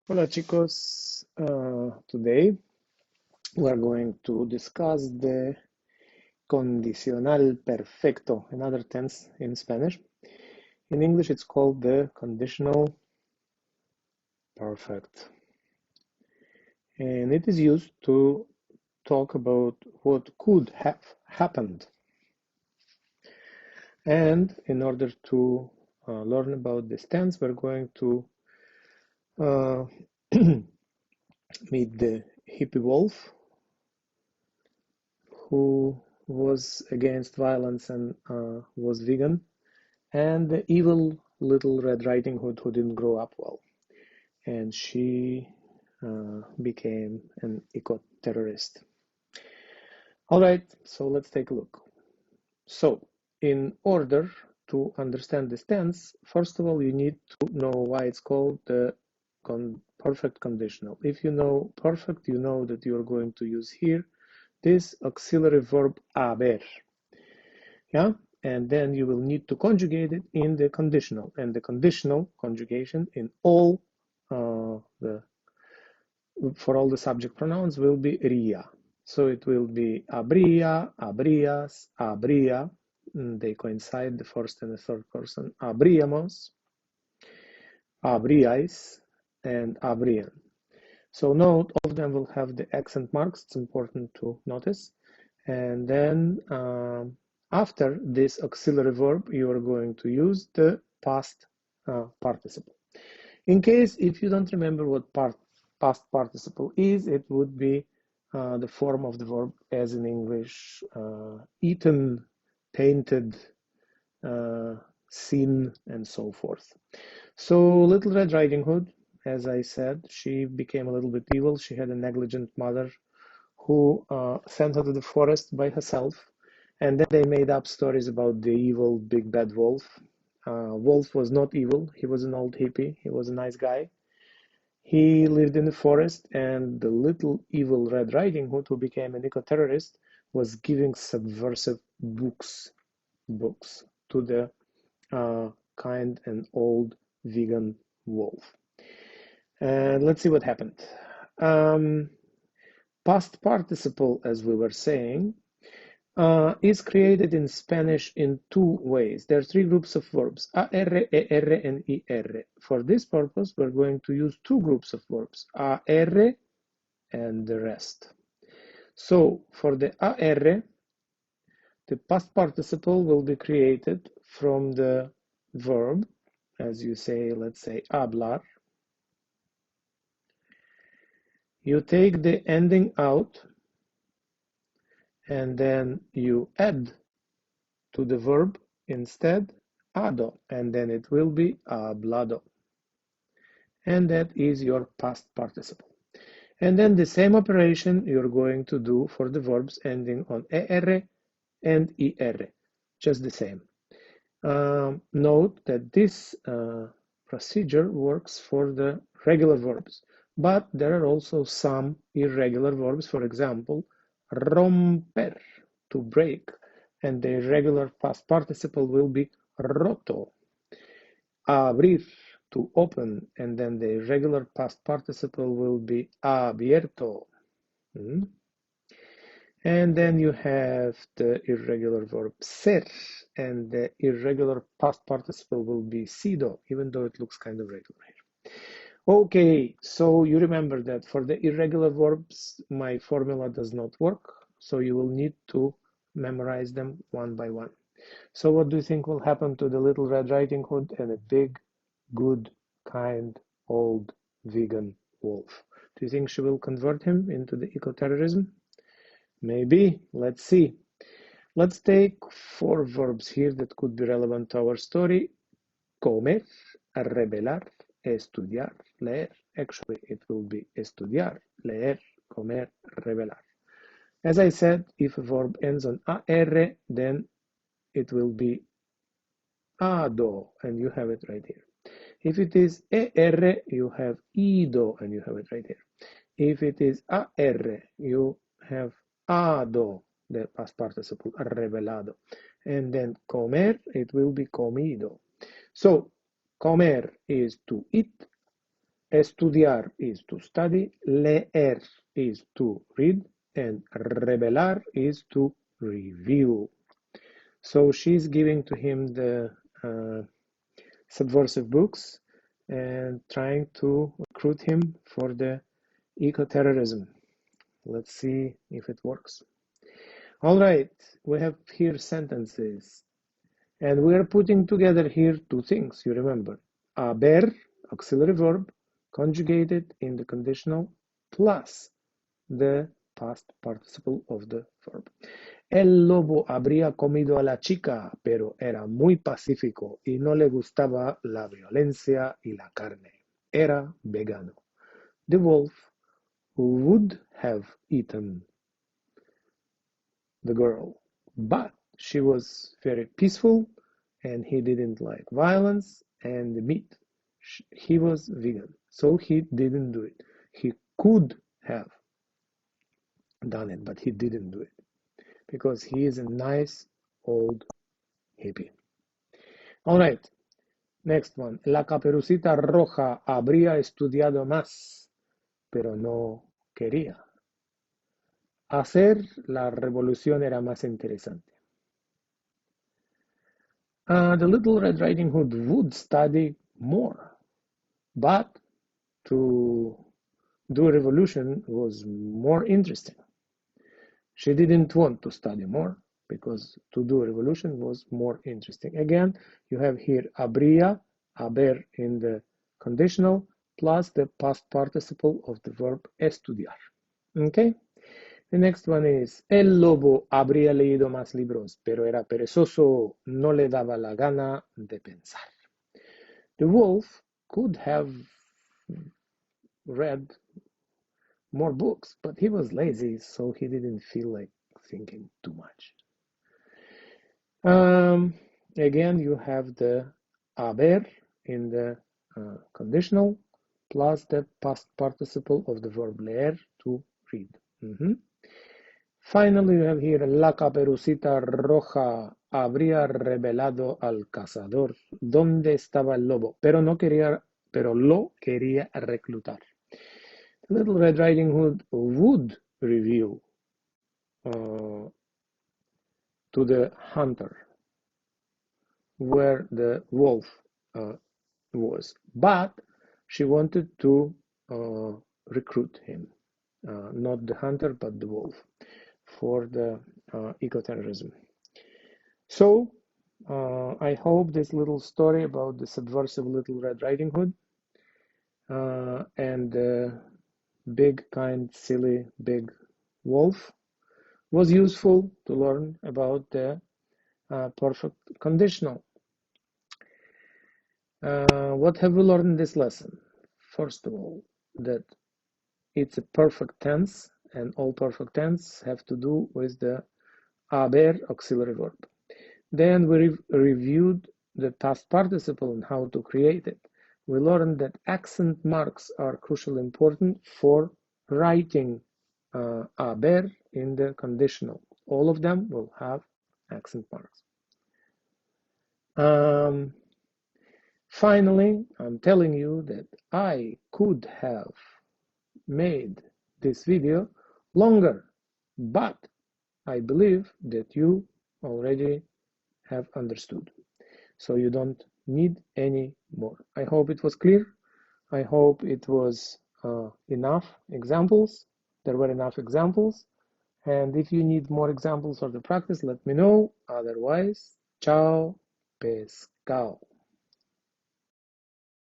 Hola chicos, today we are going to discuss the condicional perfecto, another tense in Spanish. In English it's called the conditional perfect. And it is used to talk about what could have happened. And in order to learn about this tense, we're going to uh, meet the hippie wolf who was against violence and was vegan, and the evil little Red Riding Hood who didn't grow up well. And she became an eco-terrorist. All right, so let's take a look. So, in order to understand this tense, first of all, you need to know why it's called the perfect conditional. If you know perfect, you know that you're going to use here this auxiliary verb haber. Yeah, and then you will need to conjugate it in the conditional, and the conditional conjugation in all for all the subject pronouns will be ria. So it will be habría, habrías, habría. They coincide, the first and the third person. Habríamos, habríais, and habrían. So note, all of them will have the accent marks. It's important to notice. And then after this auxiliary verb, you are going to use the past participle. In case if you don't remember what past participle is, it would be the form of the verb as in English, eaten, painted, seen, and so forth. So Little Red Riding Hood, as I said, she became a little bit evil. She had a negligent mother who sent her to the forest by herself, and then they made up stories about the evil big bad wolf. Wolf was not evil. He was an old hippie. He was a nice guy. He lived in the forest, and the little evil Red Riding Hood, who became an eco-terrorist, was giving subversive books to the kind and old vegan wolf. And let's see what happened. Past participle, as we were saying, is created in Spanish in two ways. There are three groups of verbs, AR, ER, and IR. For this purpose, we're going to use two groups of verbs, AR and the rest. So for the AR, the past participle will be created from the verb, as you say, let's say, hablar. You take the ending out, and then you add to the verb instead ado, and then it will be hablado. And that is your past participle. And then the same operation you're going to do for the verbs ending on er and er, just the same. Note that this procedure works for the regular verbs, but there are also some irregular verbs. For example, romper, to break, and the irregular past participle will be roto. Abrir, to open, and then the irregular past participle will be abierto. And then you have the irregular verb ser, and the irregular past participle will be sido, even though it looks kind of regular here. Okay, so you remember that for the irregular verbs, my formula does not work, so you will need to memorize them one by one. So what do you think will happen to the little Red Riding Hood and a big, good, kind, old vegan wolf? Do you think she will convert him into the eco-terrorism? Maybe. Let's see. Let's take four verbs here that could be relevant to our story. Comer, revelar, estudiar, leer. Actually, it will be estudiar, leer, comer, revelar. As I said, if a verb ends on AR, then it will be ado, and you have it right here. If it is ER, you have ido, and you have it right here. If it is AR, you have ado, the past participle, revelado. And then comer, it will be comido. So, comer is to eat, Estudiar is to study, leer is to read, and revelar is to reveal. So she's giving to him the subversive books and trying to recruit him for the eco-terrorism. Let's see if it works. All right, we have here sentences, and we are putting together here two things, you remember. Haber, auxiliary verb, conjugated in the conditional, plus the past participle of the verb. El lobo habría comido a la chica, pero era muy pacífico y no le gustaba la violencia y la carne. Era vegano. The wolf would have eaten the girl, but she was very peaceful and he didn't like violence and the meat. He was vegan, so he didn't do it. He could have done it, but he didn't do it because he is a nice old hippie. All right, next one. La Caperucita Roja habría estudiado más, pero no quería. Hacer la revolución era más interesante. The Little Red Riding Hood would study more, but to do a revolution was more interesting. She didn't want to study more because to do a revolution was more interesting. Again, you have here habría, haber in the conditional, plus the past participle of the verb estudiar. Okay? The next one is, el lobo habría leído más libros, pero era perezoso, no le daba la gana de pensar. The wolf could have read more books, but he was lazy, so he didn't feel like thinking too much. Again, you have the haber in the conditional, plus the past participle of the verb leer, to read. Finally, you have here, la Caperucita Roja habría revelado al cazador dónde estaba el lobo, pero lo quería reclutar. Little Red Riding Hood would reveal to the hunter where the wolf was, but she wanted to recruit him, not the hunter, but the wolf, for the eco-terrorism. So, I hope this little story about the subversive Little Red Riding Hood and the big, kind, silly, big wolf was useful to learn about the perfect conditional. What have we learned in this lesson? First of all, that it's a perfect tense, and all perfect tense have to do with the haber auxiliary verb. Then we reviewed the past participle and how to create it. We learned that accent marks are crucially important for writing haber in the conditional. All of them will have accent marks. Finally, I'm telling you that I could have made this video longer, but I believe that you already have understood, so you don't need any more. I hope it was clear. I hope it was enough examples. There were enough examples, and if you need more examples or the practice, let me know. Otherwise, ciao, pescao.